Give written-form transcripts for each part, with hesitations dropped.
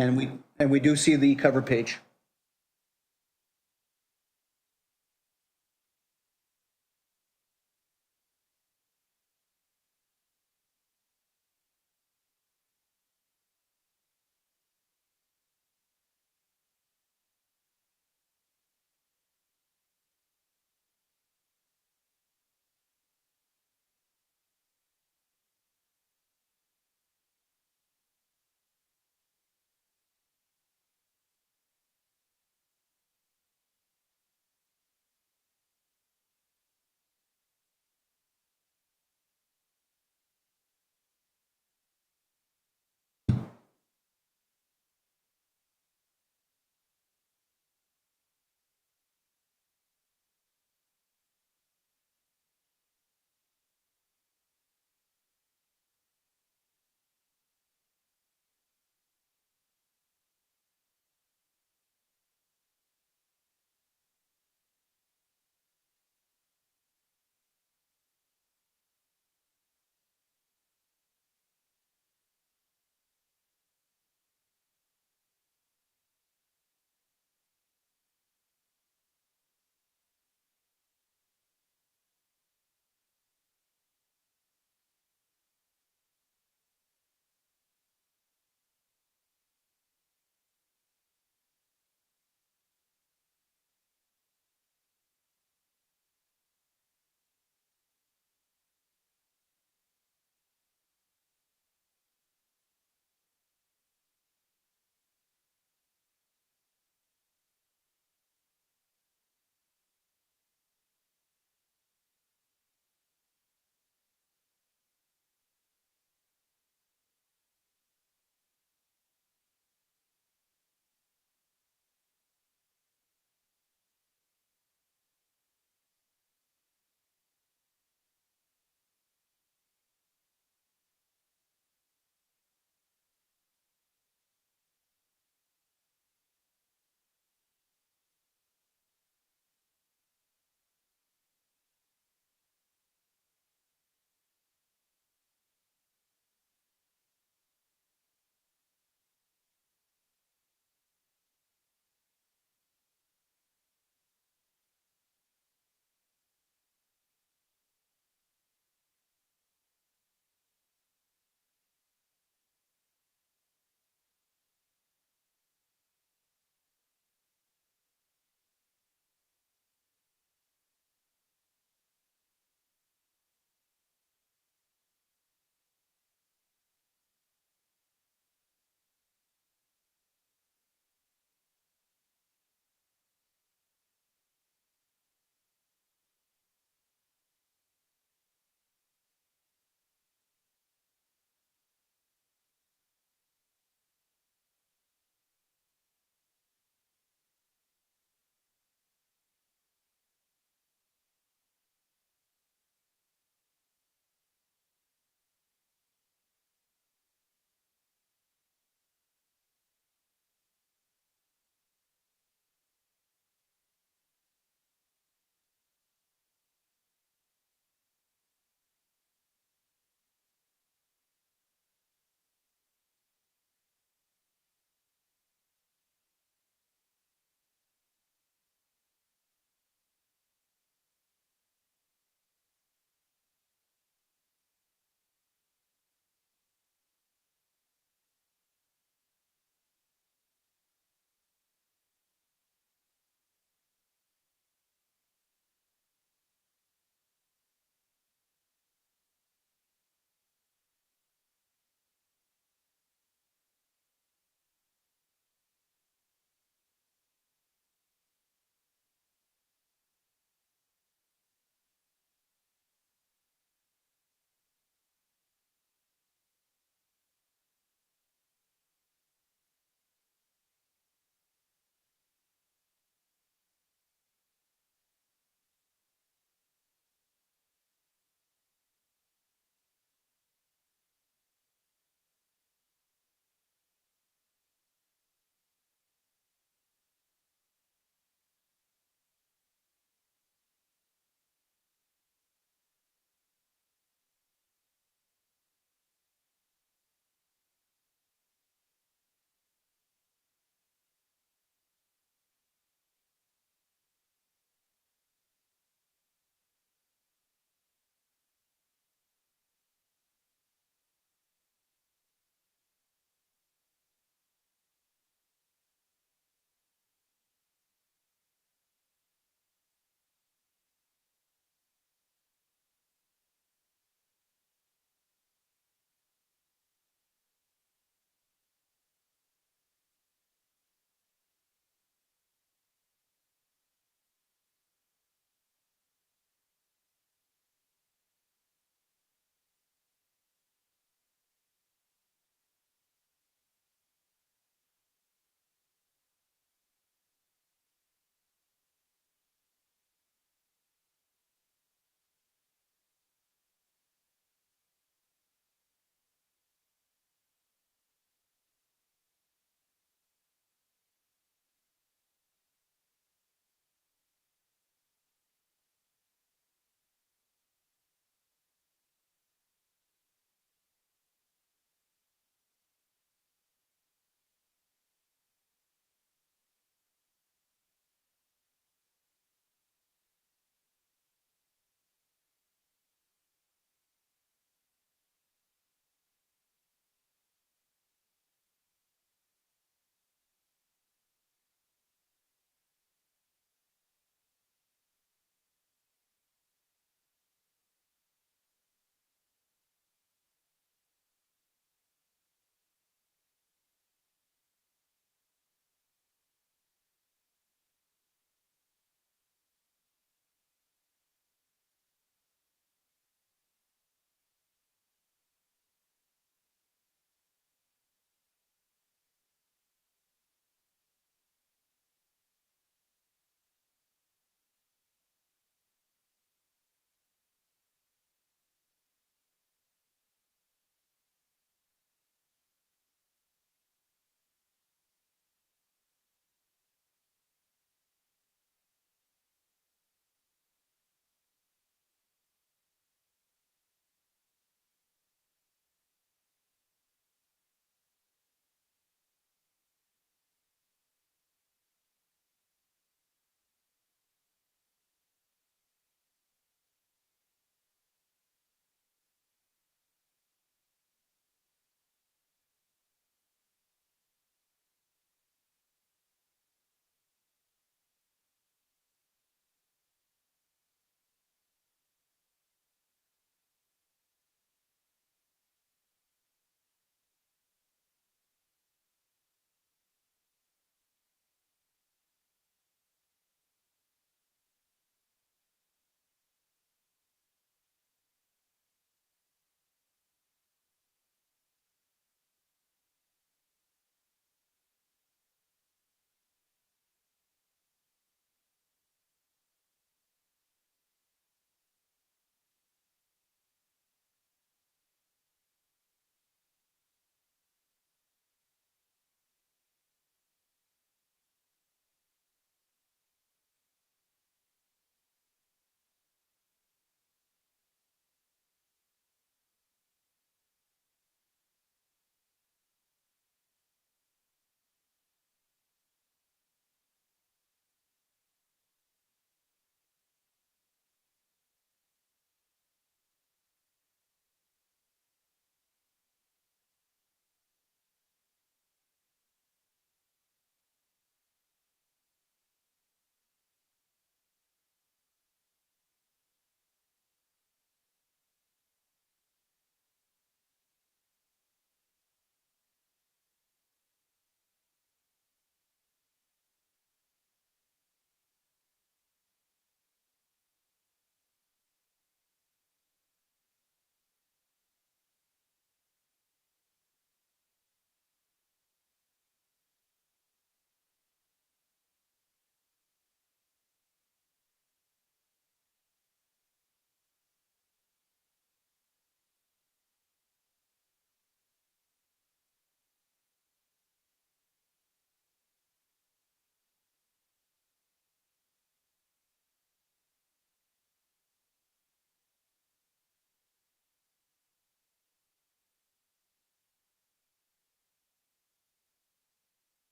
And we do see the cover page.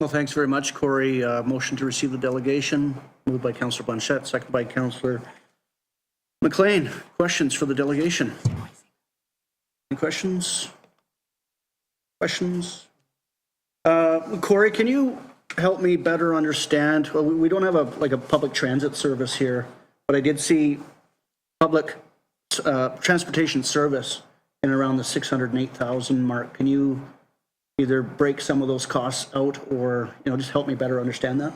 Well, thanks very much, Corey. Motion to receive the delegation, moved by Councillor Blanchette, second by Councillor McLean. Questions for the delegation? Any questions? Questions? Corey, can you help me better understand? Well, we don't have a public transit service here, but I did see public transportation service in around the 608,000 mark. Can you either break some of those costs out or, just help me better understand that?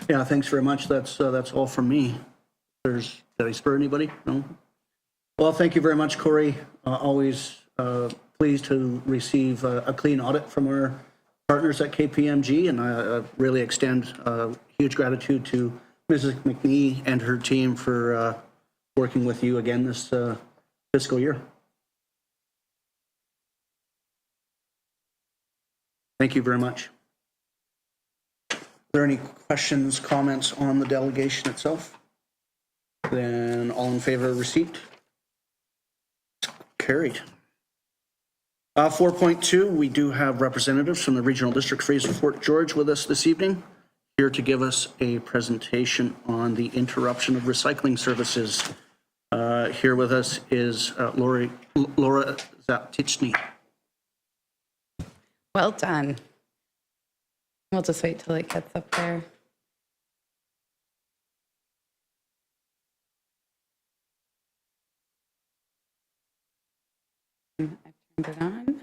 Yeah, thanks very much. That's all from me. Did I spur anybody? No? Well, thank you very much, Corey. Always pleased to receive a clean audit from our partners at KPMG, and I really extend huge gratitude to Mrs. McNee and her team for working with you again this fiscal year. Thank you very much. Are there any questions, comments on the delegation itself? Then all in favor of receipt? Carried. 4.2, we do have representatives from the Regional District Fraser Fort George with us this evening, here to give us a presentation on the interruption of recycling services. Here with us is Laura Zaptichny. Well done. We'll just wait till it gets up there. I've turned it on.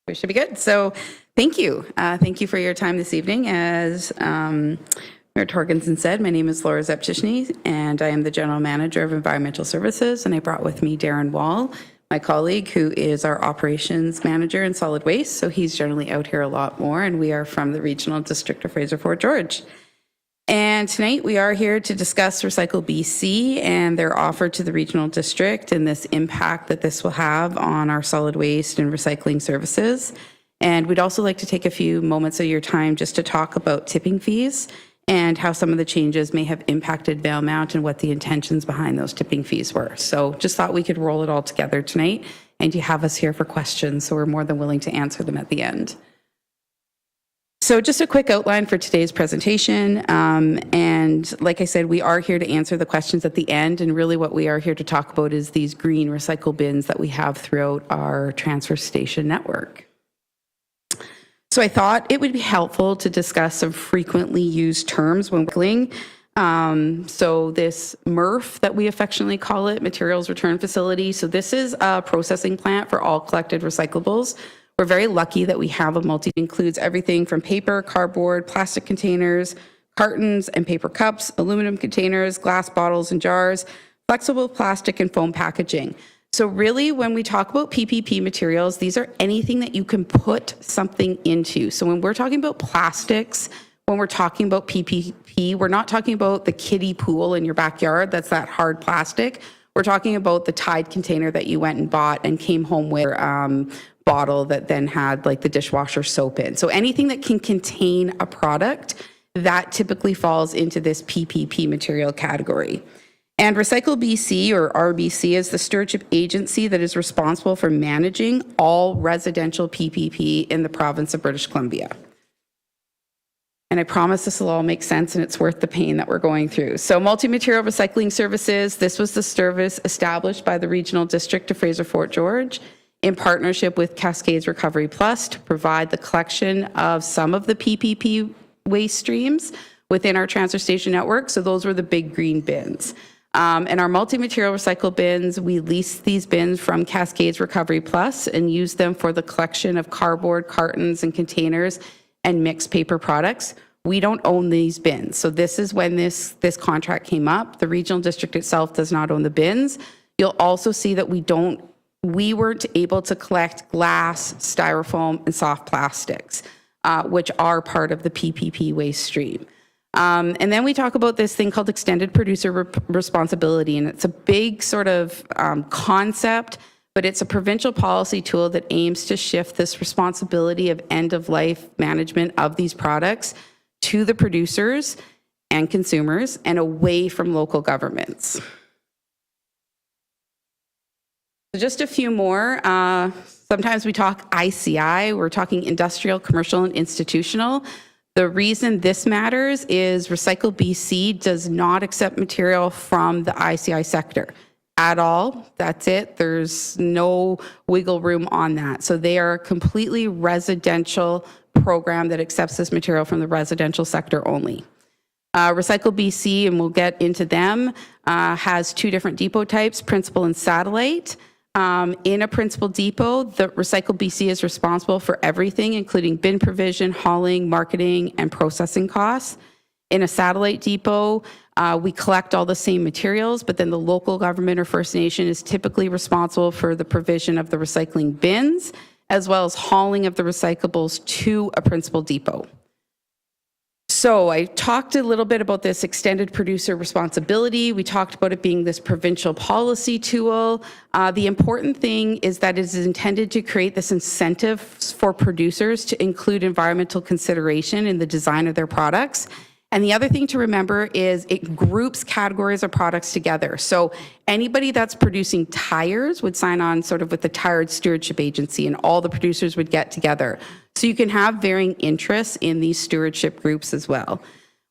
We should be good. So thank you. Thank you for your time this evening. As Mayor Torgensen said, my name is Laura Zaptichny, and I am the General Manager of Environmental Services, and I brought with me Darren Wall, my colleague, who is our Operations Manager in Solid Waste, so he's generally out here a lot more, and we are from the Regional District of Fraser Fort George. And tonight we are here to discuss Recycle BC and their offer to the Regional District and this impact that this will have on our solid waste and recycling services. And we'd also like to take a few moments of your time just to talk about tipping fees and how some of the changes may have impacted Valemount and what the intentions behind those tipping fees were. So just thought we could roll it all together tonight, and you have us here for questions, so we're more than willing to answer them at the end. So just a quick outline for today's presentation. And like I said, we are here to answer the questions at the end, and really what we are here to talk about is these green recycle bins that we have throughout our transfer station network. So I thought it would be helpful to discuss some frequently used terms when recycling. So this MRF that we affectionately call it, Materials Return Facility. So this is a processing plant for all collected recyclables. We're very lucky that we have a multi, includes everything from paper, cardboard, plastic containers, cartons and paper cups, aluminum containers, glass bottles and jars, flexible plastic and foam packaging. So really, when we talk about PPP materials, these are anything that you can put something into. So when we're talking about plastics, when we're talking about PPP, we're not talking about the kiddie pool in your backyard. That's that hard plastic. We're talking about the Tide container that you went and bought and came home with bottle that then had like the dishwasher soap in. So anything that can contain a product, that typically falls into this PPP material category. And Recycle BC, or RBC, is the stewardship agency that is responsible for managing all residential PPP in the province of British Columbia. And I promise this will all make sense and it's worth the pain that we're going through. So multi-material recycling services, this was the service established by the Regional District of Fraser Fort George in partnership with Cascades Recovery Plus to provide the collection of some of the PPP waste streams within our transfer station network. So those were the big green bins. And our multi-material recycle bins, we lease these bins from Cascades Recovery Plus and use them for the collection of cardboard, cartons, and containers and mixed paper products. We don't own these bins. So this is when this contract came up. The regional district itself does not own the bins. You'll also see that we don't we weren't able to collect glass, styrofoam, and soft plastics, which are part of the PPP waste stream. And then we talk about this thing called extended producer responsibility, and it's a big sort of concept, but it's a provincial policy tool that aims to shift this responsibility of end-of-life management of these products to the producers and consumers and away from local governments. So just a few more. Sometimes we talk ICI, we're talking industrial, commercial, and institutional. The reason this matters is Recycle BC does not accept material from the ICI sector at all. That's it. There's no wiggle room on that. So they are a completely residential program that accepts this material from the residential sector only. Recycle BC, and we'll get into them, has two different depot types, principal and satellite. In a principal depot, the Recycle BC is responsible for everything, including bin provision, hauling, marketing, and processing costs. In a satellite depot, we collect all the same materials, but then the local government or First Nation is typically responsible for the provision of the recycling bins, as well as hauling of the recyclables to a principal depot. So I talked a little bit about this extended producer responsibility. We talked about it being this provincial policy tool. The important thing is that it is intended to create this incentive for producers to include environmental consideration in the design of their products. And the other thing to remember is it groups categories of products together. So anybody that's producing tires would sign on sort of with the Tire Stewardship Agency, and all the producers would get together. So you can have varying interests in these stewardship groups as well.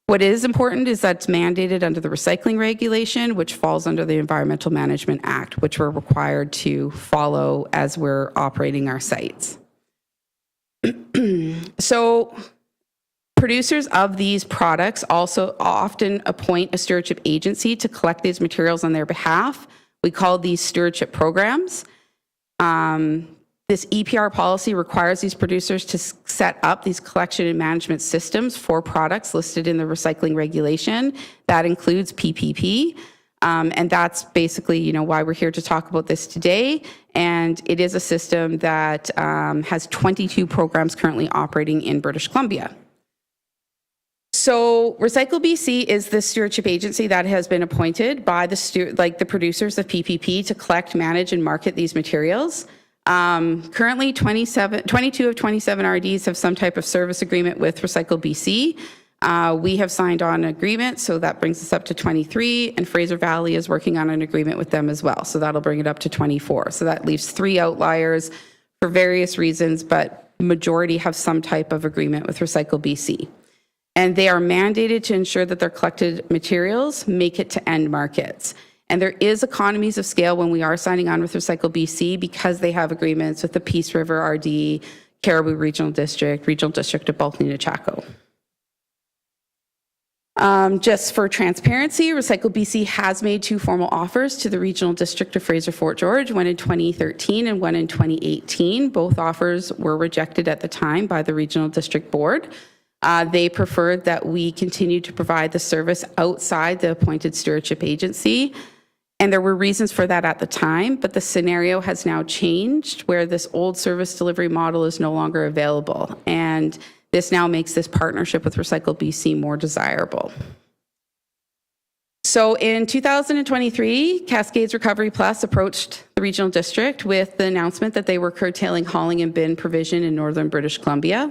What is important is that it's mandated under the recycling regulation, which falls under the Environmental Management Act, which we're required to follow as we're operating our sites. So producers of these products also often appoint a stewardship agency to collect these materials on their behalf. We call these stewardship programs. This EPR policy requires these producers to set up these collection and management systems for products listed in the recycling regulation. That includes PPP. And that's basically, why we're here to talk about this today. And it is a system that has 22 programs currently operating in British Columbia. So Recycle BC is the stewardship agency that has been appointed by the producers of PPP to collect, manage, and market these materials. Currently, 22 of 27 RDs have some type of service agreement with Recycle BC. We have signed on an agreement, so that brings us up to 23, and Fraser Valley is working on an agreement with them as well, so that'll bring it up to 24. So that leaves 3 outliers for various reasons, but majority have some type of agreement with Recycle BC. And they are mandated to ensure that their collected materials make it to end markets. And there is economies of scale when we are signing on with Recycle BC because they have agreements with the Peace River RD, Caribou Regional District of Bulkley-Nechako. Just for transparency, Recycle BC has made 2 formal offers to the Regional District of Fraser-Fort George, one in 2013 and one in 2018. Both offers were rejected at the time by the Regional District Board. They preferred that we continue to provide the service outside the appointed stewardship agency. And there were reasons for that at the time, but the scenario has now changed where this old service delivery model is no longer available. And this now makes this partnership with Recycle BC more desirable. So in 2023, Cascades Recovery Plus approached the Regional District with the announcement that they were curtailing hauling and bin provision in northern British Columbia.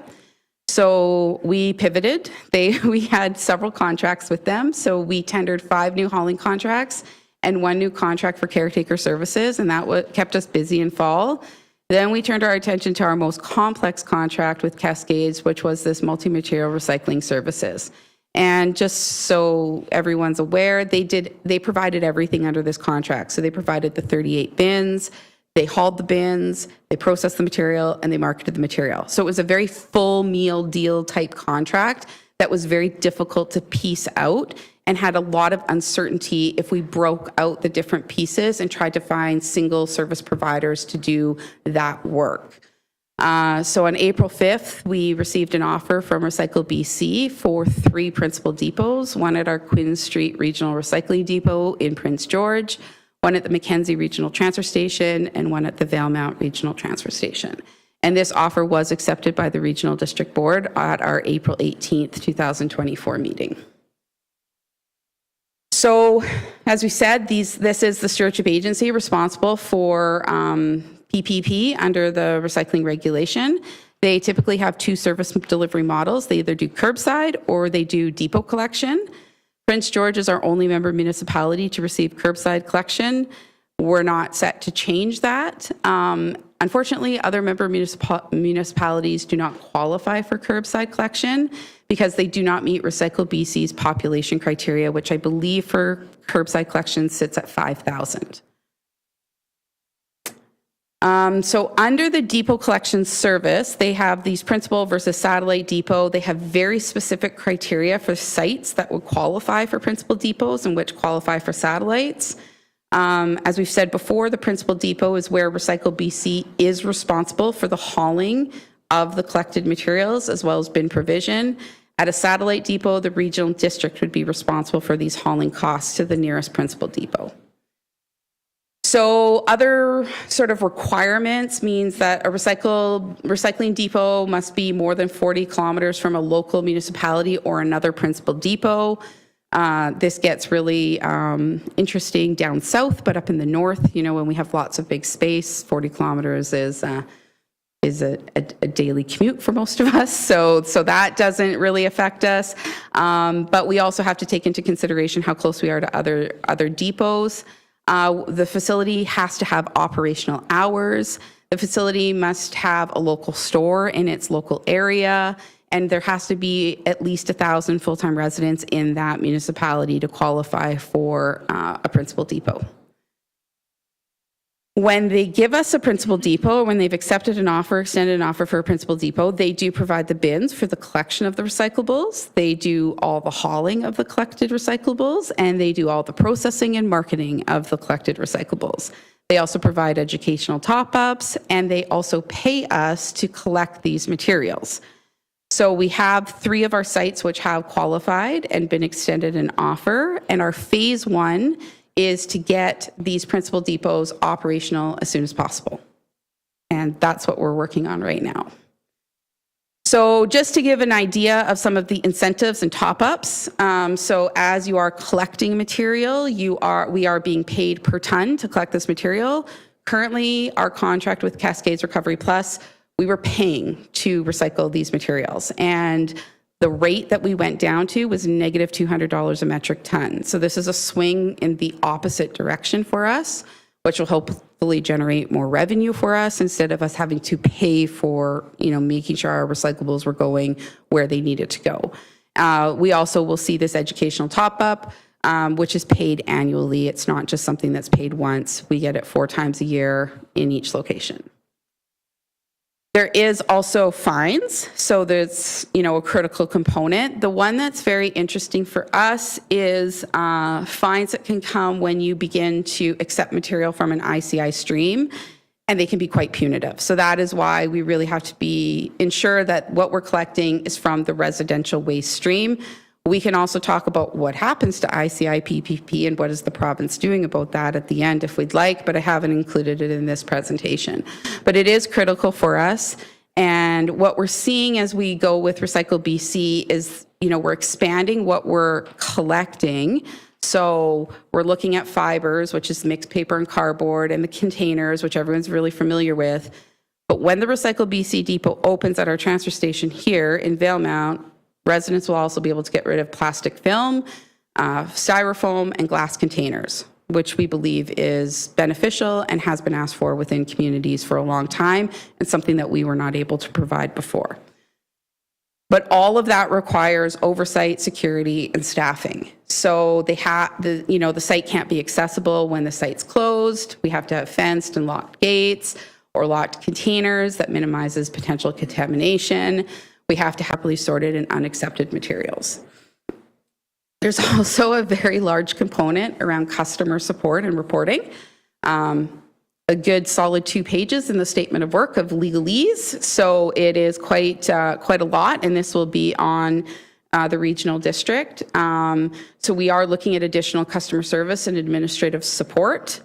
So we pivoted. We had several contracts with them. So we tendered 5 new hauling contracts and 1 new contract for caretaker services, and that kept us busy in fall. Then we turned our attention to our most complex contract with Cascades, which was this multi-material recycling services. And just so everyone's aware, they provided everything under this contract. So they provided the 38 bins, they hauled the bins, they processed the material, and they marketed the material. So it was a very full meal deal type contract that was very difficult to piece out and had a lot of uncertainty if we broke out the different pieces and tried to find single service providers to do that work. So on April 5th, we received an offer from Recycle BC for 3 principal depots, one at our Quinn Street Regional Recycling Depot in Prince George, one at the Mackenzie Regional Transfer Station, and one at the Valemount Regional Transfer Station. And this offer was accepted by the Regional District Board at our April 18th, 2024 meeting. So, as we said, this is the stewardship agency responsible for PPP under the recycling regulation. They typically have two service delivery models. They either do curbside or they do depot collection. Prince George is our only member municipality to receive curbside collection. We're not set to change that. Unfortunately, other member municipalities do not qualify for curbside collection because they do not meet Recycle BC's population criteria, which I believe for curbside collection sits at 5,000. So under the depot collection service, they have these principal versus satellite depot. They have very specific criteria for sites that would qualify for principal depots and which qualify for satellites. As we've said before, the principal depot is where Recycle BC is responsible for the hauling of the collected materials as well as bin provision. At a satellite depot, the regional district would be responsible for these hauling costs to the nearest principal depot. So other sort of requirements means that a recycling depot must be more than 40 kilometers from a local municipality or another principal depot. This gets really interesting down south, but up in the north, you know, when we have lots of big space, 40 kilometers is a daily commute for most of us. So that doesn't really affect us. But we also have to take into consideration how close we are to other depots. The facility has to have operational hours. The facility must have a local store in its local area, and there has to be at least 1,000 full-time residents in that municipality to qualify for a principal depot. When they give us a principal depot, or when they've accepted an offer, extended an offer for a principal depot, they do provide the bins for the collection of the recyclables. They do all the hauling of the collected recyclables, and they do all the processing and marketing of the collected recyclables. They also provide educational top-ups, and they also pay us to collect these materials. So we have 3 of our sites which have qualified and been extended an offer, and our phase 1 is to get these principal depots operational as soon as possible. And that's what we're working on right now. So just to give an idea of some of the incentives and top-ups, so as you are collecting material, we are being paid per ton to collect this material. Currently, our contract with Cascades Recovery Plus, we were paying to recycle these materials. And the rate that we went down to was negative $200 a metric ton. So this is a swing in the opposite direction for us, which will hopefully generate more revenue for us instead of us having to pay for, you know, making sure our recyclables were going where they needed to go. We also will see this educational top-up, which is paid annually. It's not just something that's paid once. We get it 4 times a year in each location. There is also fines, so there's, you know, a critical component. The one that's very interesting for us is fines that can come when you begin to accept material from an ICI stream, and they can be quite punitive. So that is why we really have to ensure that what we're collecting is from the residential waste stream. We can also talk about what happens to ICI PPP and what is the province doing about that at the end if we'd like, but I haven't included it in this presentation. But it is critical for us. And what we're seeing as we go with Recycle BC is, you know, we're expanding what we're collecting. So we're looking at fibers, which is mixed paper and cardboard, and the containers, which everyone's really familiar with. But when the Recycle BC depot opens at our transfer station here in Valemount, residents will also be able to get rid of plastic film, styrofoam, and glass containers, which we believe is beneficial and has been asked for within communities for a long time, and something that we were not able to provide before. But all of that requires oversight, security, and staffing. So the site can't be accessible when the site's closed. We have to have fenced and locked gates or locked containers that minimizes potential contamination. We have to happily sorted and unaccepted materials. There's also a very large component around customer support and reporting. A good solid 2 pages in the statement of work of legalese. So it is quite a lot, and this will be on the regional district. So we are looking at additional customer service and administrative support.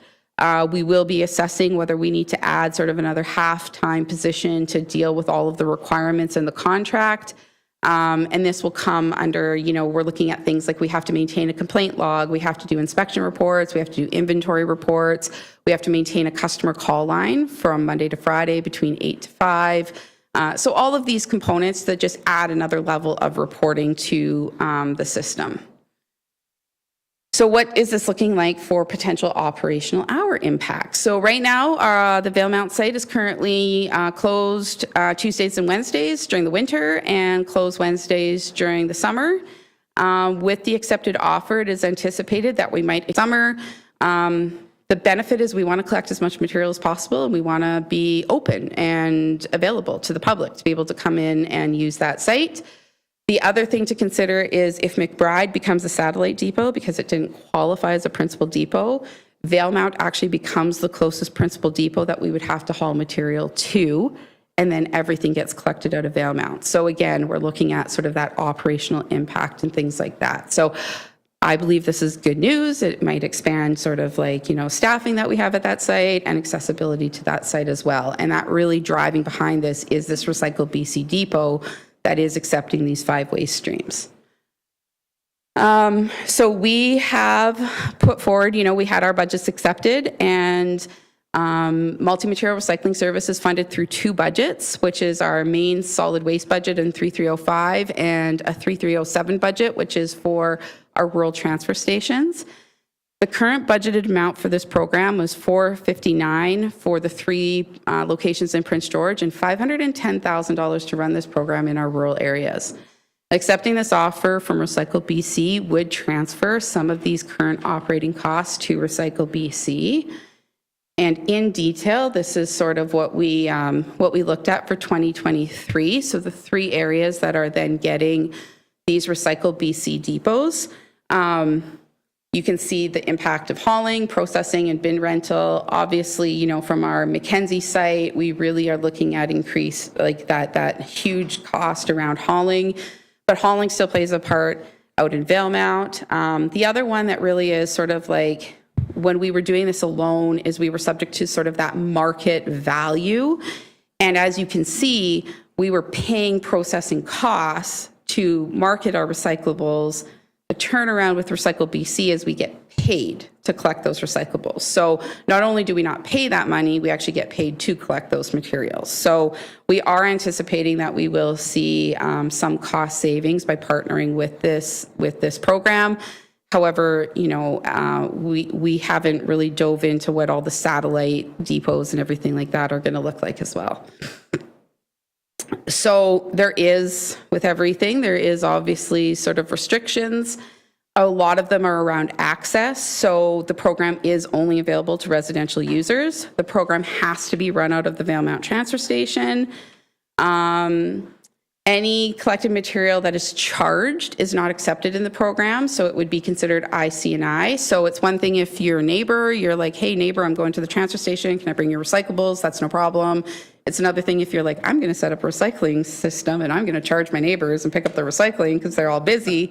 We will be assessing whether we need to add sort of another half-time position to deal with all of the requirements in the contract. And this will come under, we're looking at things like we have to maintain a complaint log, we have to do inspection reports, we have to do inventory reports, we have to maintain a customer call line from Monday to Friday between 8 to 5. So all of these components that just add another level of reporting to the system. So what is this looking like for potential operational hour impact? So right now, the Valemount site is currently closed Tuesdays and Wednesdays during the winter and closed Wednesdays during the summer. With the accepted offer, it is anticipated that we might summer. The benefit is we want to collect as much material as possible, and we want to be open and available to the public to be able to come in and use that site. The other thing to consider is if McBride becomes a satellite depot, because it didn't qualify as a principal depot, Valemount actually becomes the closest principal depot that we would have to haul material to, and then everything gets collected out of Valemount. So again, we're looking at sort of that operational impact and things like that. So I believe this is good news. It might expand sort of like, staffing that we have at that site and accessibility to that site as well. And that really driving behind this is this Recycle BC depot that is accepting these 5 waste streams. So we have put forward, we had our budgets accepted, and multi-material recycling services funded through 2 budgets, which is our main solid waste budget in 3305 and a 3307 budget, which is for our rural transfer stations. The current budgeted amount for this program was $459 for the 3 locations in Prince George and $510,000 to run this program in our rural areas. Accepting this offer from Recycle BC would transfer some of these current operating costs to Recycle BC. And in detail, this is sort of what we looked at for 2023. So the 3 areas that are then getting these Recycle BC depots. You can see the impact of hauling, processing, and bin rental. Obviously, from our Mackenzie site, we really are looking at increase like that huge cost around hauling, but hauling still plays a part out in Valemount. The other one that really is sort of like when we were doing this alone is we were subject to sort of that market value. And as you can see, we were paying processing costs to market our recyclables. The turnaround with Recycle BC is we get paid to collect those recyclables. So not only do we not pay that money, we actually get paid to collect those materials. So we are anticipating that we will see some cost savings by partnering with this program. However, we haven't really dove into what all the satellite depots and everything like that are going to look like as well. So there is, with everything, there is obviously sort of restrictions. A lot of them are around access. So the program is only available to residential users. The program has to be run out of the Valemount transfer station. Any collected material that is charged is not accepted in the program, so it would be considered IC&I. So it's one thing if you're a neighbor, you're like, hey neighbor, I'm going to the transfer station, can I bring your recyclables? That's no problem. It's another thing if you're like, I'm going to set up a recycling system and I'm going to charge my neighbors and pick up the recycling because they're all busy,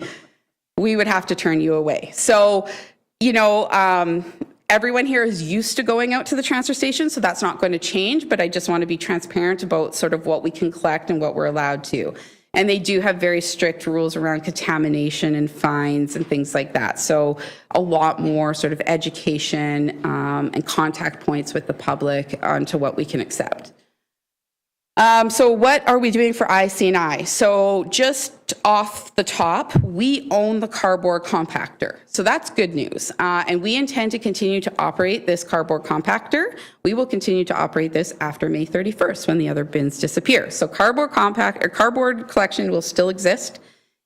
we would have to turn you away. So, everyone here is used to going out to the transfer station, so that's not going to change, but I just want to be transparent about sort of what we can collect and what we're allowed to. And they do have very strict rules around contamination and fines and things like that. So a lot more sort of education and contact points with the public onto what we can accept. So what are we doing for IC&I? So just off the top, we own the cardboard compactor. So that's good news. And we intend to continue to operate this cardboard compactor. We will continue to operate this after May 31st when the other bins disappear. So cardboard collection will still exist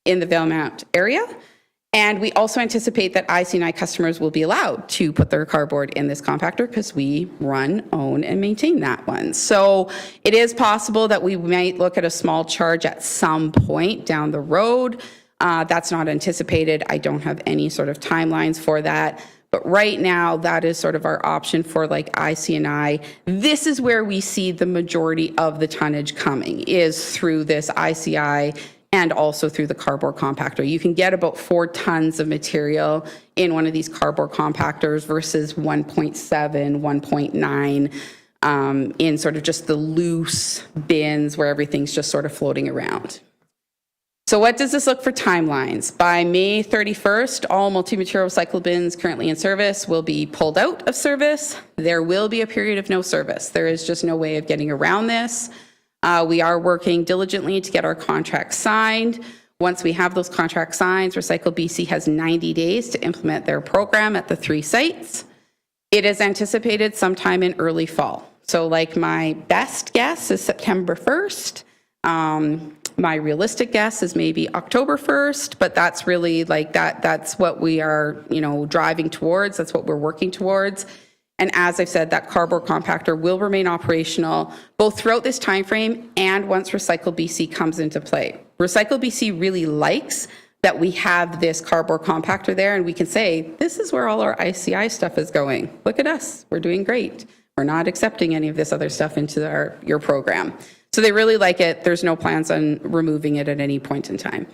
in the Valemount area. And we also anticipate that IC&I customers will be allowed to put their cardboard in this compactor because we run, own, and maintain that one. So it is possible that we might look at a small charge at some point down the road. That's not anticipated. I don't have any sort of timelines for that. But right now, that is sort of our option for like IC&I. This is where we see the majority of the tonnage coming, is through this ICI and also through the cardboard compactor. You can get about 4 tons of material in one of these cardboard compactors versus 1.7, 1.9 in sort of just the loose bins where everything's just sort of floating around. So what does this look for timelines? By May 31st, all multi-material recycle bins currently in service will be pulled out of service. There will be a period of no service. There is just no way of getting around this. We are working diligently to get our contracts signed. Once we have those contract signs, Recycle BC has 90 days to implement their program at the 3 sites. It is anticipated sometime in early fall. So like my best guess is September 1st. My realistic guess is maybe October 1st, but that's really like that's what we are, driving towards. That's what we're working towards. And as I've said, that cardboard compactor will remain operational both throughout this time frame and once Recycle BC comes into play. Recycle BC really likes that we have this cardboard compactor there and we can say, this is where all our ICI stuff is going. Look at us, we're doing great. We're not accepting any of this other stuff into your program. So they really like it. There's no plans on removing it at any point in time.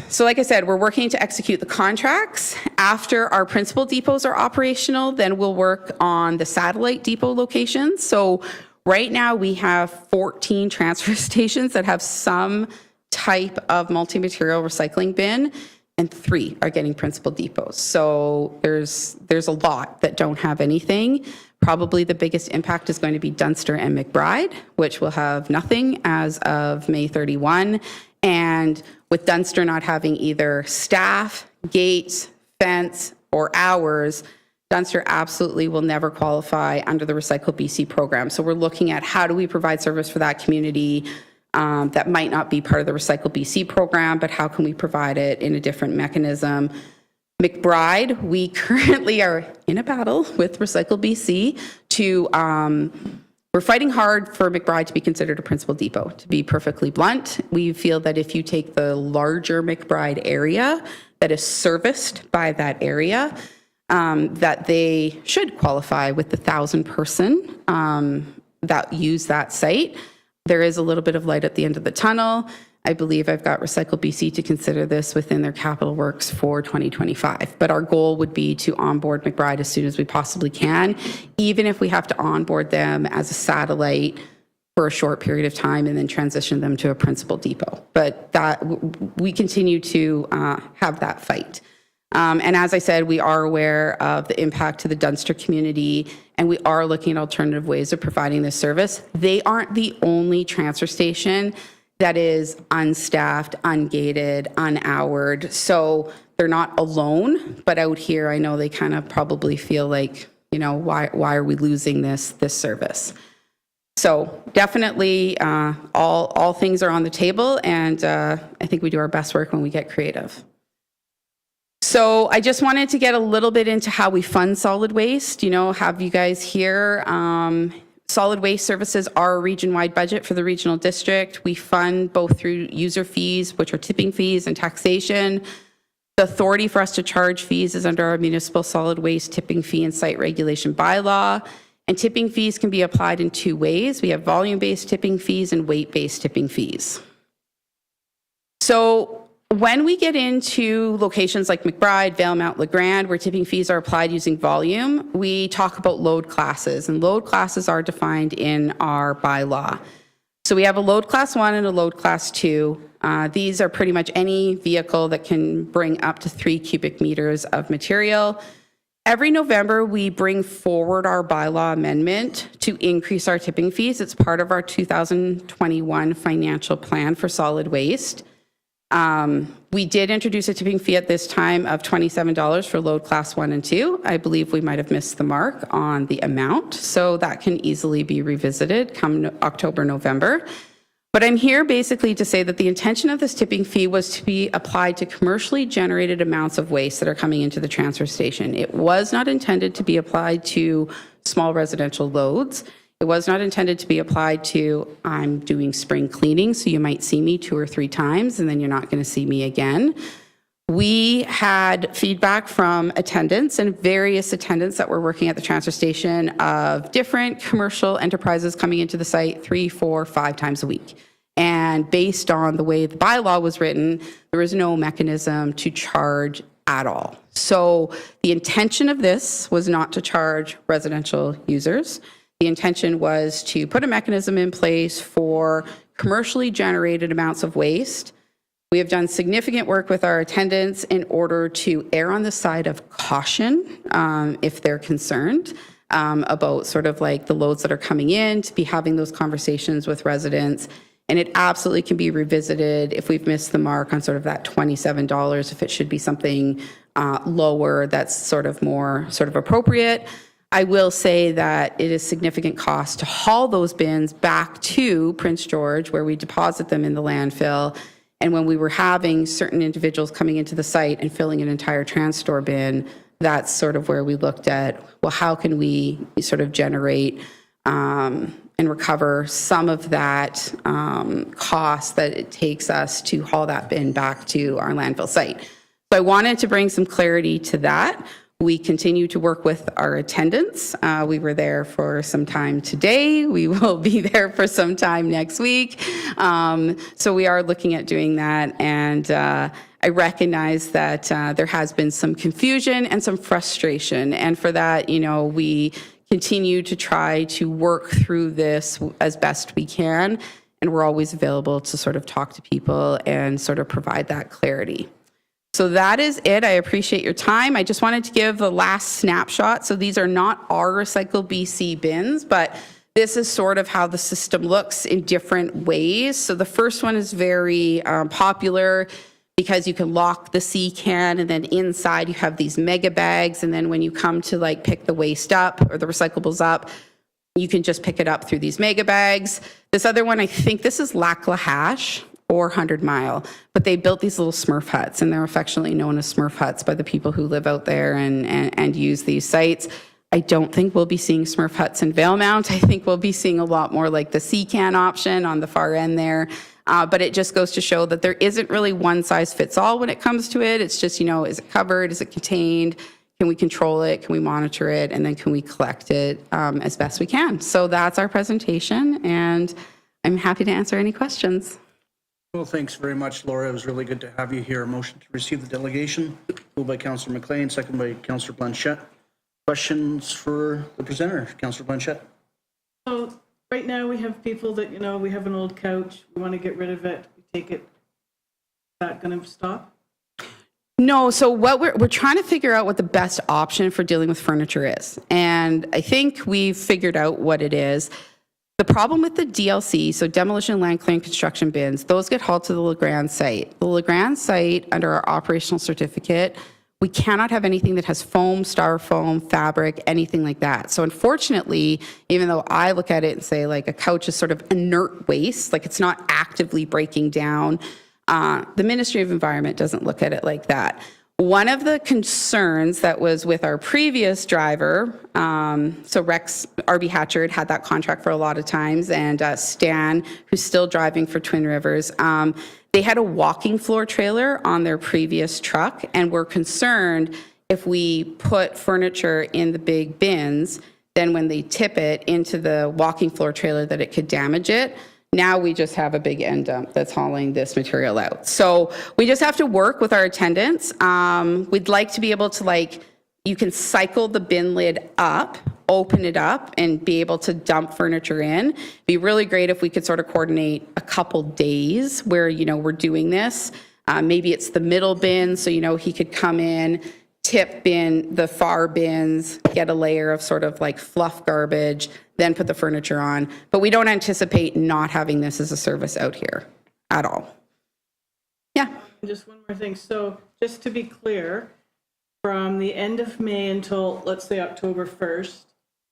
So like I said, we're working to execute the contracts. After our principal depots are operational, then we'll work on the satellite depot locations. So right now we have 14 transfer stations that have some type of multi-material recycling bin, and 3 are getting principal depots. So there's a lot that don't have anything. Probably the biggest impact is going to be Dunster and McBride, which will have nothing as of May 31. And with Dunster not having either staff, gates, fence, or hours, Dunster absolutely will never qualify under the Recycle BC program. So we're looking at how do we provide service for that community that might not be part of the Recycle BC program, but how can we provide it in a different mechanism? McBride, we currently are in a battle with Recycle BC to, we're fighting hard for McBride to be considered a principal depot. To be perfectly blunt, we feel that if you take the larger McBride area that is serviced by that area, that they should qualify with the 1,000 person that use that site. There is a little bit of light at the end of the tunnel. I believe I've got Recycle BC to consider this within their capital works for 2025. But our goal would be to onboard McBride as soon as we possibly can, even if we have to onboard them as a satellite for a short period of time and then transition them to a principal depot. But that we continue to have that fight. And as I said, we are aware of the impact to the Dunster community, and we are looking at alternative ways of providing this service. They aren't the only transfer station that is unstaffed, ungated, unhoured. So they're not alone, but out here, I know they kind of probably feel like, why are we losing this service? So definitely all things are on the table, and I think we do our best work when we get creative. So I just wanted to get a little bit into how we fund solid waste, have you guys here. Solid waste services are a region-wide budget for the regional district. We fund both through user fees, which are tipping fees, and taxation. The authority for us to charge fees is under our municipal solid waste tipping fee and site regulation bylaw. And tipping fees can be applied in 2 ways. We have volume-based tipping fees and weight-based tipping fees. So when we get into locations like McBride, Valemount, LeGrand, where tipping fees are applied using volume, we talk about load classes, and load classes are defined in our bylaw. So we have a load class 1 and a load class 2. These are pretty much any vehicle that can bring up to 3 cubic meters of material. Every November, we bring forward our bylaw amendment to increase our tipping fees. It's part of our 2021 financial plan for solid waste. We did introduce a tipping fee at this time of $27 for load class 1 and 2. I believe we might have missed the mark on the amount, so that can easily be revisited come October, November. But I'm here basically to say that the intention of this tipping fee was to be applied to commercially generated amounts of waste that are coming into the transfer station. It was not intended to be applied to small residential loads. It was not intended to be applied to, I'm doing spring cleaning, so you might see me 2 or 3 times and then you're not going to see me again. We had feedback from attendants and various attendants that were working at the transfer station of different commercial enterprises coming into the site 3, 4, 5 times a week. And based on the way the bylaw was written, there was no mechanism to charge at all. So the intention of this was not to charge residential users. The intention was to put a mechanism in place for commercially generated amounts of waste. We have done significant work with our attendants in order to err on the side of caution if they're concerned about sort of like the loads that are coming in, to be having those conversations with residents. And it absolutely can be revisited if we've missed the mark on sort of that $27, if it should be something lower that's sort of more sort of appropriate. I will say that it is significant cost to haul those bins back to Prince George, where we deposit them in the landfill. And when we were having certain individuals coming into the site and filling an entire TransStore bin, that's sort of where we looked at, well, how can we sort of generate and recover some of that cost that it takes us to haul that bin back to our landfill site. So I wanted to bring some clarity to that. We continue to work with our attendants. We were there for some time today. We will be there for some time next week. So we are looking at doing that. And I recognize that there has been some confusion and some frustration. And for that, you know, we continue to try to work through this as best we can. And we're always available to sort of talk to people and sort of provide that clarity. So that is it. I appreciate your time. I just wanted to give the last snapshot. So these are not our Recycle BC bins, but this is sort of how the system looks in different ways. So the first one is very popular because you can lock the C can, and then inside you have these mega bags. And then when you come to like pick the waste up or the recyclables up, you can just pick it up through these mega bags. This other one, I think this is Lac La Hache or 100 Mile, but they built these little Smurf huts, and they're affectionately known as Smurf huts by the people who live out there and use these sites. I don't think we'll be seeing Smurf huts in Valemount. I think we'll be seeing a lot more like the C-can option on the far end there. But it just goes to show that there isn't really one size fits all when it comes to it. It's just, you know, is it covered? Is it contained? Can we control it? Can we monitor it? And then can we collect it as best we can? So that's our presentation, and I'm happy to answer any questions. Well, thanks very much, Laura. It was really good to have you here. A motion to receive the delegation, moved by Councillor McLean, second by Councillor Blanchette. Questions for the presenter, Councillor Blanchette? So right now we have people that, you know, we have an old couch, we want to get rid of it, we take it. Is that going to stop? No, so what we're trying to figure out what the best option for dealing with furniture is. And I think we've figured out what it is. The problem with the DLC, so demolition, land clearing, construction bins, those get hauled to the LeGrand site. The LeGrand site, under our operational certificate, we cannot have anything that has foam, styrofoam, fabric, anything like that. So unfortunately, even though I look at it and say like a couch is sort of inert waste, like it's not actively breaking down, the Ministry of Environment doesn't look at it like that. One of the concerns that was with our previous driver, so Rex RB Hatchard had that contract for a lot of times, and Stan, who's still driving for Twin Rivers, they had a walking floor trailer on their previous truck, and were concerned if we put furniture in the big bins, then when they tip it into the walking floor trailer that it could damage it. Now we just have a big end dump that's hauling this material out. So we just have to work with our attendants. We'd like to be able to, like, you can cycle the bin lid up, open it up, and be able to dump furniture in. It'd be really great if we could sort of coordinate a couple days where, you know, we're doing this. Maybe it's the middle bin, so, you know, he could come in, tip bin, the far bins, get a layer of sort of like fluff garbage, then put the furniture on. But we don't anticipate not having this as a service out here at all. Yeah. Just one more thing. So just to be clear, from the end of May until, let's say, October 1st,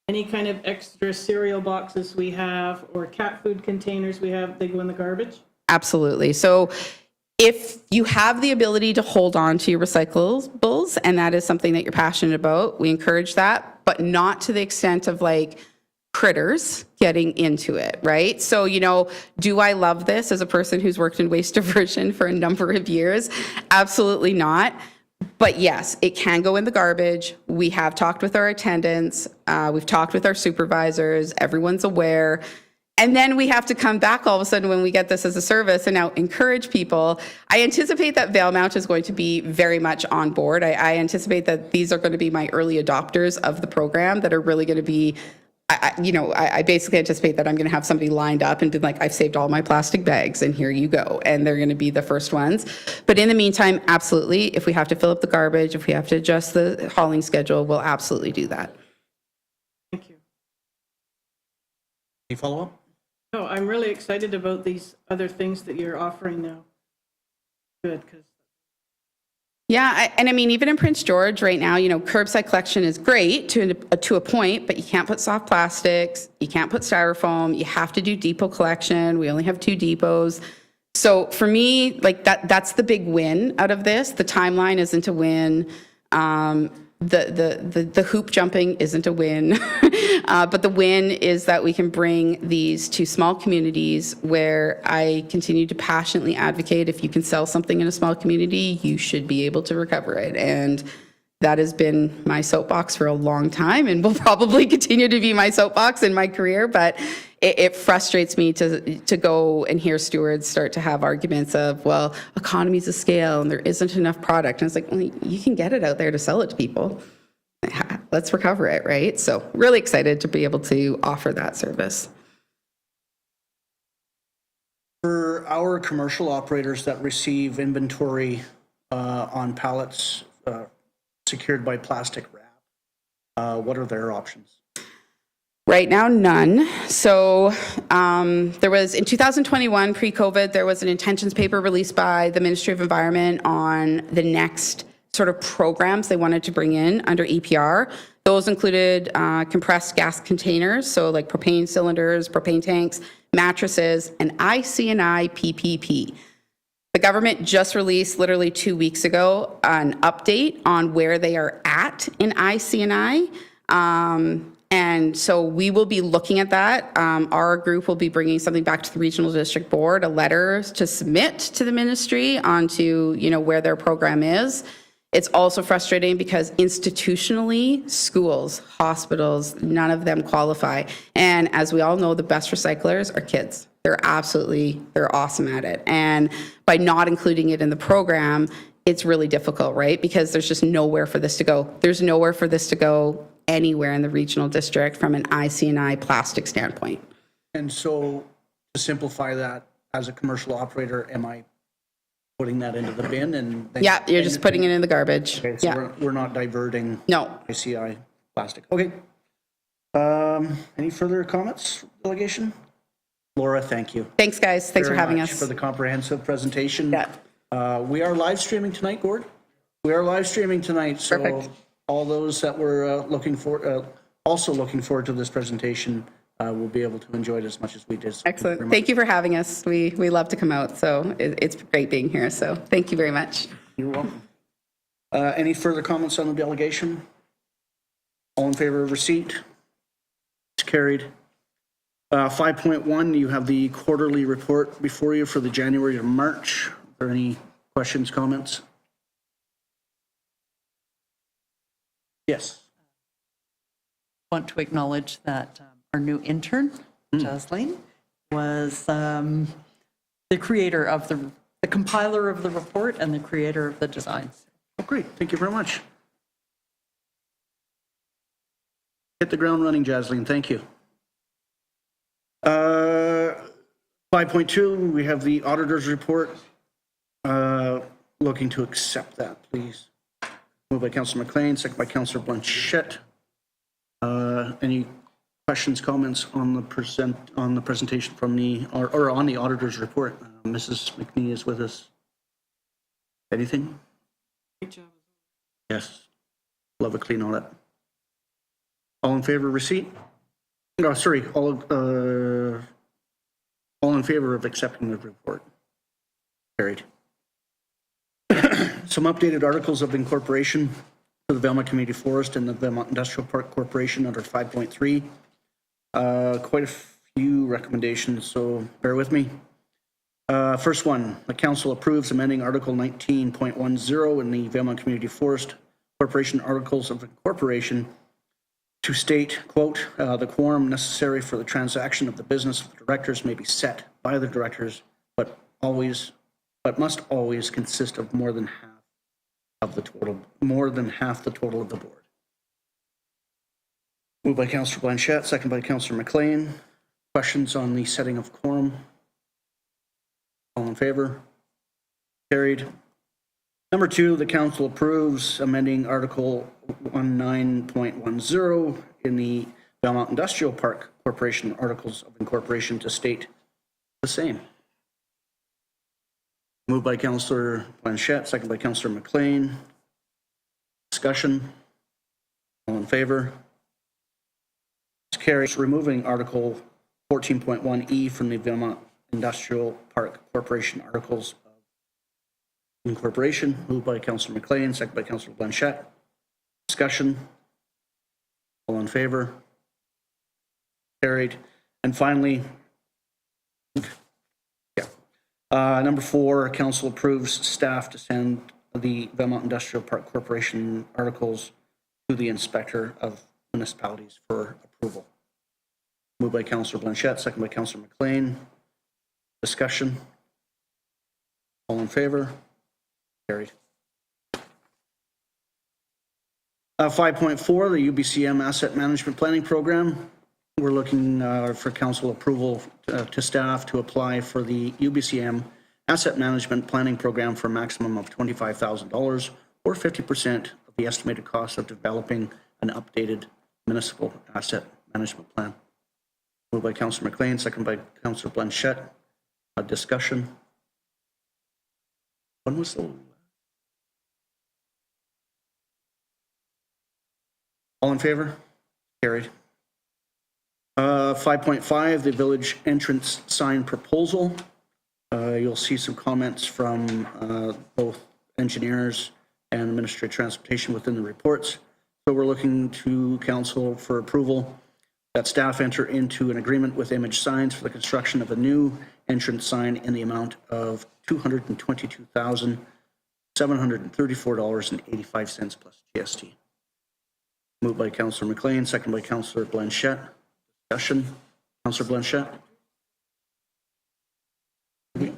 any kind of extra cereal boxes we have or cat food containers we have, they go in the garbage? Absolutely. So if you have the ability to hold on to your recyclables, and that is something that you're passionate about, we encourage that, but not to the extent of like critters getting into it, right? So, you know, do I love this as a person who's worked in waste diversion for a number of years? Absolutely not. But yes, it can go in the garbage. We have talked with our attendants. We've talked with our supervisors. Everyone's aware. And then we have to come back all of a sudden when we get this as a service and now encourage people. I anticipate that Valemount is going to be very much on board. I anticipate that these are going to be my early adopters of the program that are really going to be, I basically anticipate that I'm going to have somebody lined up and be like, I've saved all my plastic bags and here you go. And they're going to be the first ones. But in the meantime, absolutely, if we have to fill up the garbage, if we have to adjust the hauling schedule, we'll absolutely do that. Thank you. Any follow-up? No, I'm really excited about these other things that you're offering now. Good, because Yeah, and I mean, even in Prince George right now, curbside collection is great to a point, but you can't put soft plastics, you can't put styrofoam, you have to do depot collection. We only have 2 depots. So for me, like that's the big win out of this. The timeline isn't a win. The hoop jumping isn't a win, but the win is that we can bring these to small communities where I continue to passionately advocate. If you can sell something in a small community, you should be able to recover it. And that has been my soapbox for a long time and will probably continue to be my soapbox in my career. But it frustrates me to go and hear stewards start to have arguments of, well, economies of scale and there isn't enough product. And it's like, well, you can get it out there to sell it to people. Let's recover it, right? So really excited to be able to offer that service. For our commercial operators that receive inventory on pallets secured by plastic wrap, what are their options? Right now, none. So there was, in 2021, pre-COVID, there was an intentions paper released by the Ministry of Environment on the next sort of programs they wanted to bring in under EPR. Those included compressed gas containers, so like propane cylinders, propane tanks, mattresses, and IC&I PPP. The government just released literally 2 weeks ago an update on where they are at in IC&I. And so we will be looking at that. Our group will be bringing something back to the regional district board, a letter to submit to the ministry onto, where their program is. It's also frustrating because institutionally, schools, hospitals, none of them qualify. And as we all know, the best recyclers are kids. They're awesome at it. And by not including it in the program, it's really difficult, right? Because there's just nowhere for this to go. There's nowhere for this to go anywhere in the regional district from an IC&I plastic standpoint. And so to simplify that, as a commercial operator, am I putting that into the bin? And then, Yeah, you're just putting it in the garbage. Okay, so Yeah. we're not diverting No. ICI plastic. Okay. Any further comments, delegation? Laura, thank you. Thanks, guys. Thanks for very having much us. for the comprehensive presentation. Yeah. We are live streaming tonight, Gord. We are live streaming tonight, so Perfect. all those that were also looking forward to this presentation will be able to enjoy it as much as we did. Excellent. Thank you for having us. We love to come out, so it's great being here. So thank you very much. You're welcome. Any further comments on the delegation? All in favor of receipt? It's carried. 5.1, you have the quarterly report before you for the January to March. Are there any questions, comments? Yes. Want to acknowledge that our new intern, Jocelyn, was the creator of the compiler of the report and the creator of the designs. Oh, great. Thank you very much. Hit the ground running, Jocelyn. Thank you. 5.2, we have the auditor's report. Looking to accept that, please. Moved by Councillor McLean, second by Councillor Blanchette. Any questions, comments on the presentation from the or on the auditor's report? Mrs. McNee is with us. Anything? great job. Yes. Love a clean audit. All in favor of receipt? No, sorry. All in favor of accepting the report? Carried. Some updated articles of incorporation for the Valemount Community Forest and the Valemount Industrial Park Corporation under 5.3. Quite a few recommendations, so bear with me. First one, the council approves amending Article 19.10 in the Valemount Community Forest Corporation Articles of Incorporation to state, quote, "The quorum necessary for the transaction of the business of the directors may be set by the directors, but must always consist of more than half the total of the board." Moved by Councillor Blanchette, second by Councillor McLean. Questions on the setting of quorum? All in favor? Carried. Number 2, the council approves amending Article 19.10 in the Valemount Industrial Park Corporation Articles of Incorporation to state the same. Moved by Councillor Blanchette, second by Councillor McLean. Discussion? All in favor? Carries. Removing Article 14.1E from the Valemount Industrial Park Corporation Articles of Incorporation. Moved by Councillor McLean, second by Councillor Blanchette. Discussion? All in favor? Carried. And finally, number 4, council approves staff to send the Valemount Industrial Park Corporation articles to the inspector of municipalities for approval. Moved by Councillor Blanchette, second by Councillor McLean. Discussion? All in favor? Carried. 5.4, the UBCM Asset Management Planning Program. We're looking for council approval to staff to apply for the UBCM Asset Management Planning Program for a maximum of $25,000 or 50% of the estimated cost of developing an updated municipal asset management plan. Moved by Councillor McLean, second by Councillor Blanchette. Discussion. When was the... All in favor? Carried. 5.5, the village entrance sign proposal. You'll see some comments from both engineers and Ministry of Transportation within the reports. So we're looking to council for approval that staff enter into an agreement with Image Signs for the construction of a new entrance sign in the amount of $222,734.85 plus GST. Moved by Councillor McLean, second by Councillor Blanchette. Discussion. Councillor Blanchette?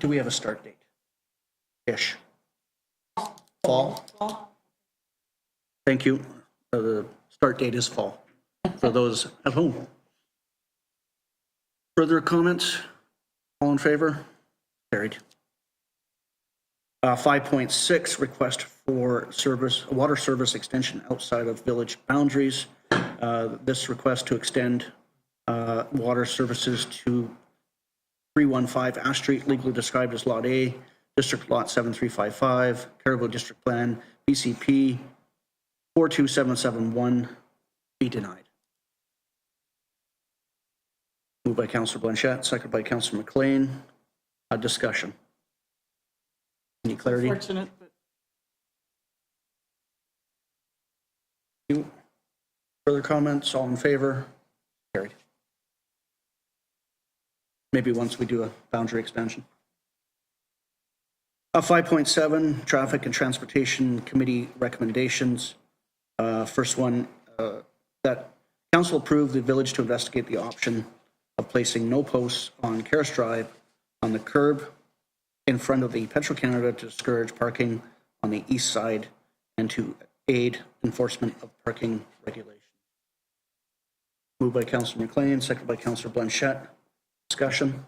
Do we have a start date? Ish. Fall? Thank you. The start date is fall for those at home. Further comments? All in favor? Carried. 5.6, request for water service extension outside of village boundaries. This request to extend water services to 315 Ash Street, legally described as Lot A, District Lot 7355, Caribou District Plan, BCP 42771, be denied. Moved by Councillor Blanchette, second by Councillor McLean. Discussion. Any clarity? Unfortunate, but Further comments? All in favor? Carried. Maybe once we do a boundary extension. 5.7, Traffic and Transportation Committee recommendations. First one, that council approved the village to investigate the option of placing no posts on Carris Drive on the curb in front of the Petro-Canada to discourage parking on the east side and to aid enforcement of parking regulations. Moved by Councillor McLean, second by Councillor Blanchette. Discussion.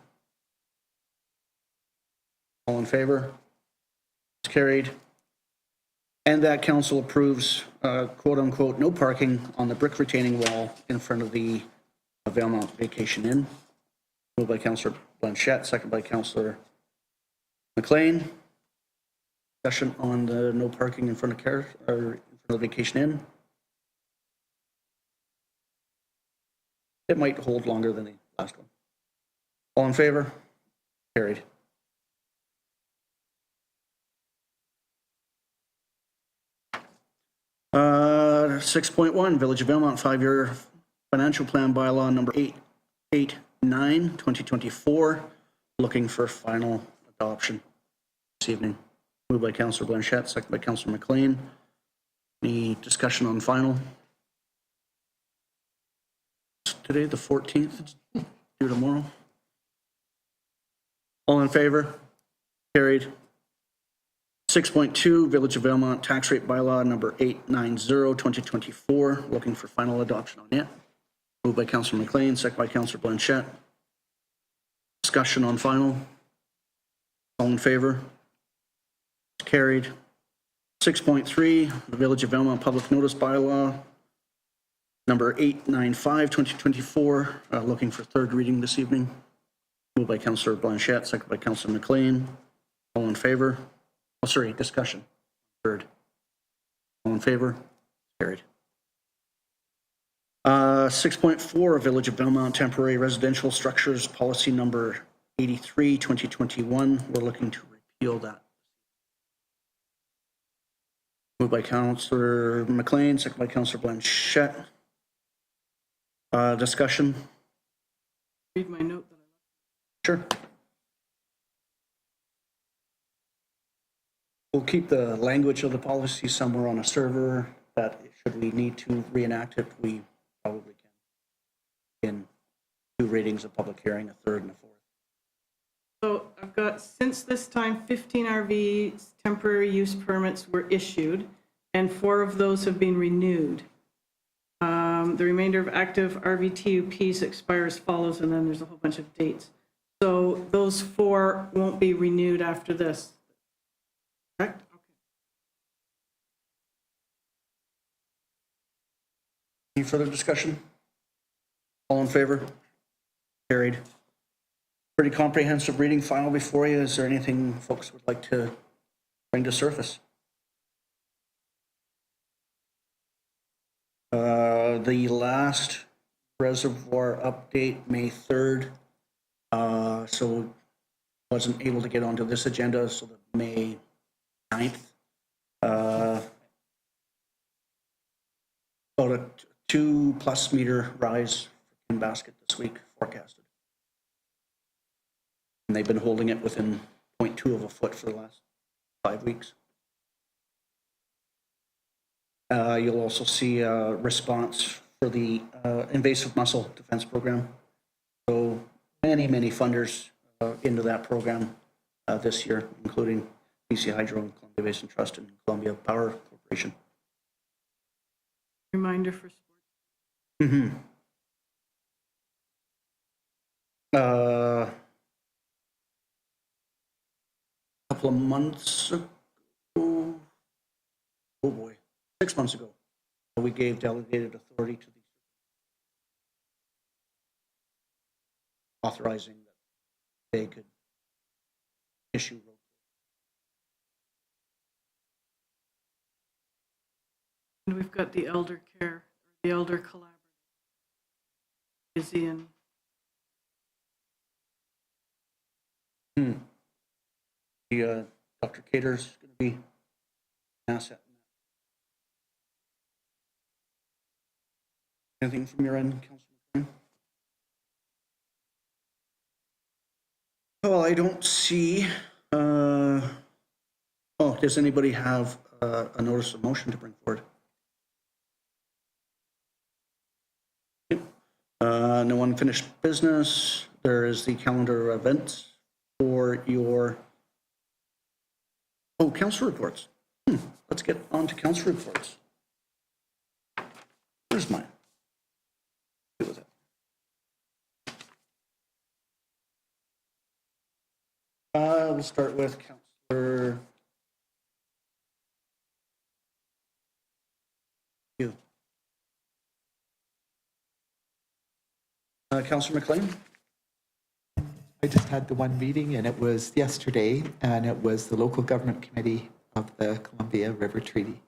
All in favor? It's carried. And that council approves, quote unquote, no parking on the brick retaining wall in front of the Valemount Vacation Inn. Moved by Councillor Blanchette, second by Councillor McLean. Discussion on the no parking in front of in front of the Vacation Inn. It might hold longer than the last one. All in favor? Carried. Uh, 6.1, Village of Valemount 5-year financial plan bylaw number 889, 2024. Looking for final adoption this evening. Moved by Councillor Blanchette, second by Councillor McLean. Any discussion on final? today, the 14th? It's due tomorrow. All in favor? Carried. 6.2, Village of Valemount Tax Rate Bylaw number 890, 2024. Looking for final adoption on it. Moved by Councillor McLean, second by Councillor Blanchette. Discussion on final. All in favor? Carried. 6.3, the Village of Valemount Public Notice Bylaw number 895, 2024. Looking for third reading this evening. Moved by Councillor Blanchette, second by Councillor McLean. All in favor? Oh, sorry, discussion. Third. All in favor? Carried. 6.4, Village of Valemount Temporary Residential Structures Policy number 83, 2021. We're looking to repeal that. Moved by Councillor McLean, second by Councillor Blanchette. Discussion? Read my note that Sure. We'll keep the language of the policy somewhere on a server that should we need to reenact it, we probably can. In 2 readings, a public hearing, a third and a fourth. So I've got, since this time, 15 RV temporary use permits were issued, and 4 of those have been renewed. The remainder of active RV TUPs expires follows, and then there's a whole bunch of dates. So those 4 won't be renewed after this, correct? Okay. Any further discussion? All in favor? Carried. Pretty comprehensive reading file before you. Is there anything folks would like to bring to surface? The last reservoir update, May 3rd. So wasn't able to get onto this agenda, so the May 9th. About a 2+ meter rise in basket this week forecasted. And they've been holding it within 0.2 of a foot for the last 5 weeks. You'll also see a response for the invasive mussel defense program. So many funders into that program this year, including BC Hydro and Columbia Basin Trust and Columbia Power Corporation. Reminder for sports. Mm-hmm. Couple of months ago, oh boy, 6 months ago, we gave delegated authority to the authorizing that they could issue road. And we've got the elder care, the elder collaborative. Busy and Dr. Cater's going to be an asset. Anything from your end, Councilor? Well, I don't see. Oh, does anybody have a notice of motion to bring forward? No unfinished business. There is the calendar of events for your council reports. Let's get on to council reports. Where's mine? Deal with it. We'll start with Councillor you. Councillor McLean? I just had the one meeting, and it was yesterday, and it was the local government committee of the Columbia River Treaty.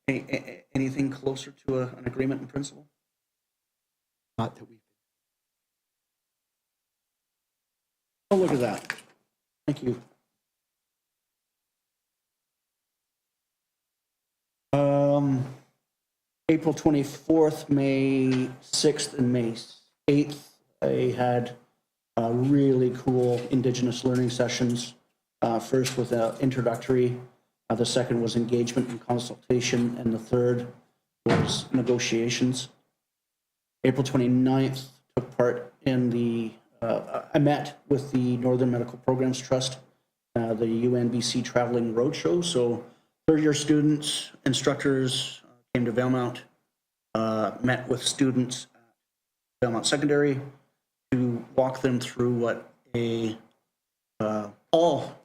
Anything closer to an agreement in principle? Not that we've. Oh, look at that. Thank you. April 24th, May 6th, and May 8th, I had really cool Indigenous learning sessions. First with introductory, the second was engagement and consultation, and the third was negotiations. April 29th, took part in the, I met with the Northern Medical Programs Trust, the UNBC Traveling Roadshow. So third-year students, instructors came to Valemount, met with students at Valemount Secondary to walk them through what all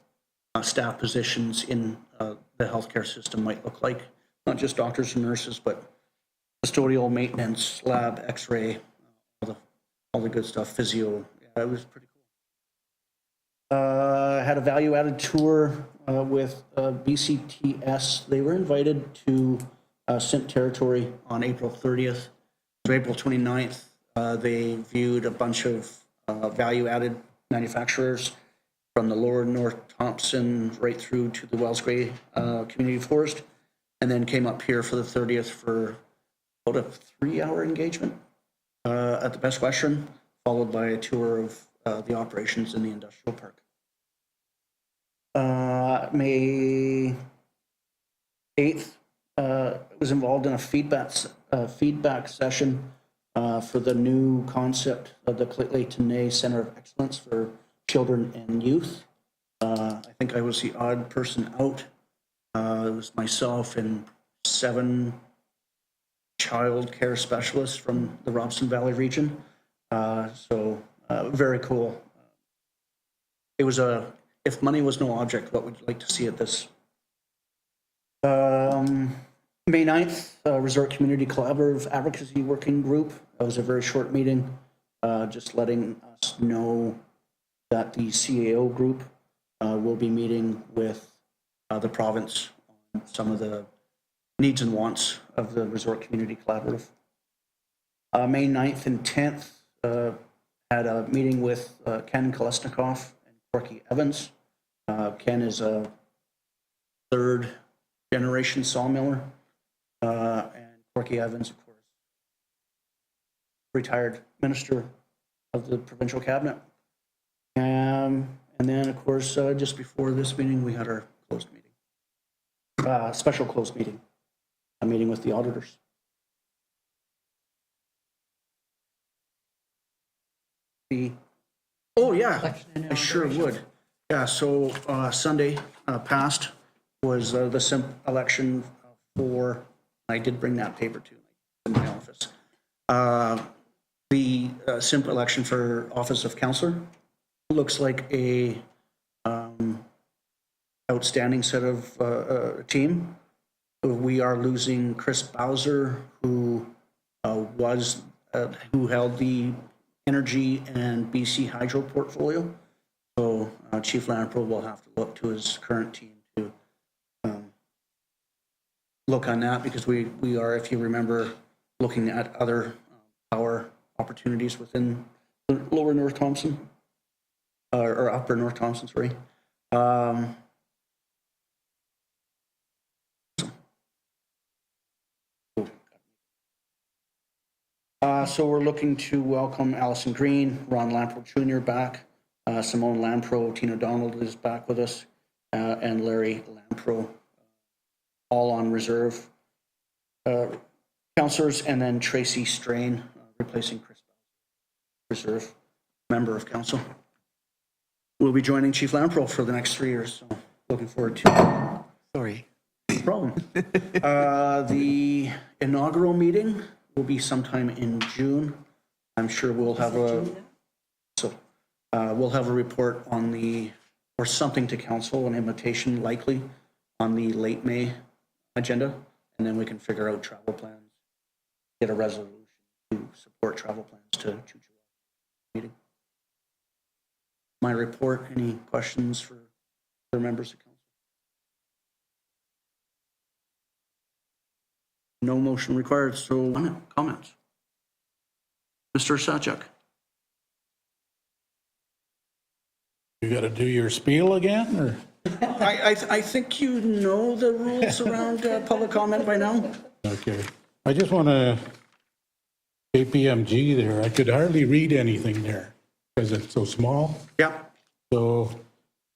staff positions in the healthcare system might look like. Not just doctors and nurses, but custodial, maintenance, lab, x-ray, all the good stuff, physio. Yeah, it was pretty cool. Had a value-added tour with BCTS. They were invited to Sint Territory on April 30th. So April 29th, they viewed a bunch of value-added manufacturers from the lower North Thompson right through to the Wells Gray Community Forest, and then came up here for the 30th for about a 3-hour engagement at the Best Western, followed by a tour of the operations in the industrial park. May 8th, was involved in a feedback session for the new concept of the Clayton Center of Excellence for Children and Youth. I think I was the odd person out. It was myself and 7 child care specialists from the Robson Valley region. Very cool. It was if money was no object, what would you like to see at this? May 9th, Resort Community Collaborative Advocacy Working Group. That was a very short meeting, just letting us know that the CAO group will be meeting with the province on some of the needs and wants of the Resort Community Collaborative. May 9th and 10th, had a meeting with Ken Kolesnikoff and Corky Evans. Ken is a 3rd generation sawmiller, and Corky Evans, of course, retired minister of the provincial cabinet. And then, of course, just before this meeting, we had our closed meeting, special closed meeting, a meeting with the auditors. Oh, yeah, I sure would. Yeah, so Sunday past was the SIMP election for, I did bring that paper too in my office. The SIMP election for office of councillor looks like a outstanding set of team. We are losing Chris Bowser, who who held the energy and BC hydro portfolio. So Chief Lamprey will have to look to his current team to look on that, because we are, if you remember, looking at other power opportunities within lower North Thompson, or upper North Thompson, sorry. So we're looking to welcome Allison Green, Ron Lampro Jr. back, Simone Lampro, Tina Donald is back with us, and Larry Lampro, all on reserve councillors, and then Tracy Strain, replacing Chris Bowser, reserve member of council. We'll be joining Chief Lampro for the next 3 years, so looking forward to it. Sorry. No problem. The inaugural meeting will be sometime in June. I'm sure we'll have we'll have a report on or something to council, an invitation likely on the late May agenda, and then we can figure out travel plans, get a resolution to support travel plans to July meeting. My report. Any questions for other members of council? No motion required, so comments. Mr. Sachuk. You got to do your spiel again, or? I think you know the rules around public comment by now. Okay. I just want to, KPMG there, I could hardly read anything there because it's so small. Yeah, So,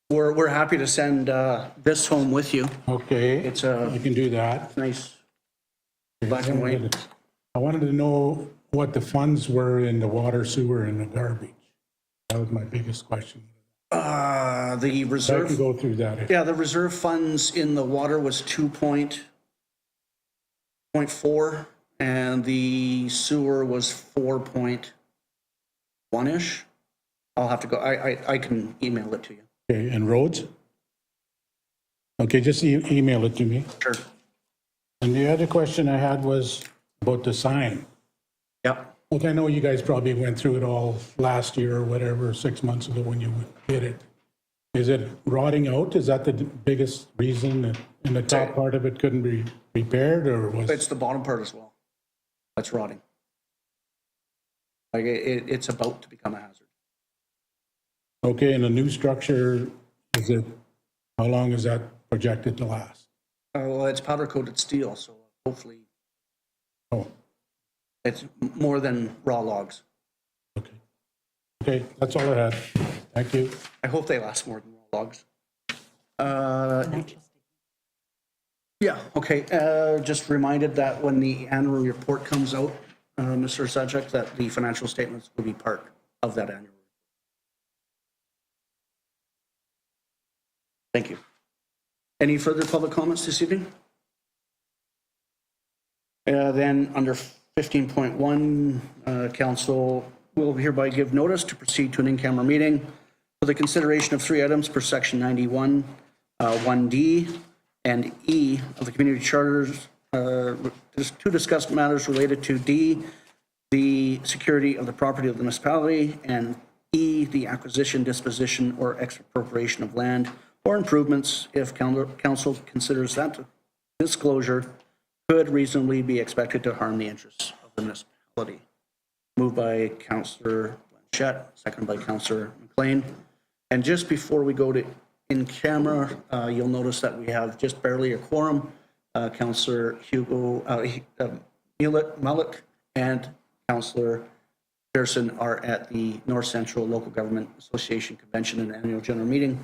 we're happy to send this home with you. okay, It's you can do that. nice black and white. I wanted to know what the funds were in the water, sewer, and the garbage. That was my biggest question. The I can reserve, go through that. yeah, the reserve funds in the water was 2.4, and the sewer was 4.1-ish. I'll have to go, I can email it to you. Okay, and roads? Okay, just email it to me. Sure. And the other question I had was about the sign. Yep. Like, I know you guys probably went through it all last year or whatever, 6 months ago when you did it. Is it rotting out? Is that the biggest reason that in the top part of it couldn't be repaired, or was? It's the bottom part as well. That's rotting. Like, it's about to become a hazard. Okay, and the new structure, is it, how long is that projected to last? Well, it's powder coated steel, so hopefully Oh, it's more than raw logs. okay. Okay, that's all I had. Thank you. I hope they last more than raw logs. Yeah, okay. Just reminded that when the annual report comes out, Mr. Sajak, that the financial statements will be part of that annual report. Thank you. Any further public comments this evening? Then under 15.1, council will hereby give notice to proceed to an in-camera meeting for the consideration of 3 items per section 91, 1D and E of the community charters, to discuss matters related to D, the security of the property of the municipality, and E, the acquisition, disposition, or expropriation of land or improvements if council considers that disclosure could reasonably be expected to harm the interests of the municipality. Moved by Councillor Blanchette, seconded by Councillor McLean. And just before we go to in camera, you'll notice that we have just barely a quorum. Councillor Hugo Mullet and Councillor Pearson are at the North Central Local Government Association Convention and Annual General Meeting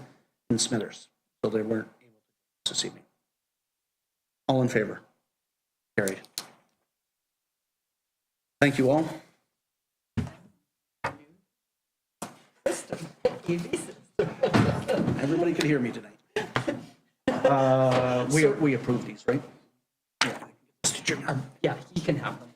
in Smithers, so they weren't able to this evening. All in favor? Carried. Thank you all. Everybody could hear me tonight. We approve these, right? Yeah, he can have them.